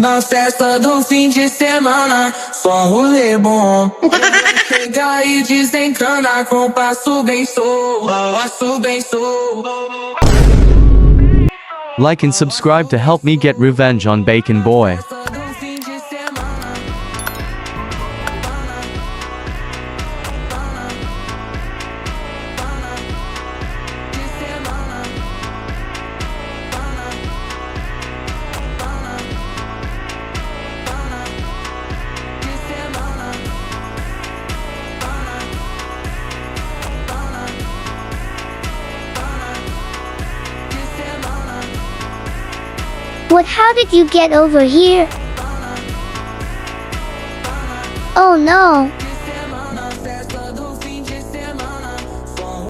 Na festa do fim de semana, só rolê bom. Chega e desencana com passo bem sou, passo bem sou. Like and subscribe to help me get revenge on Bacon Boy. What? How did you get over here? Oh no!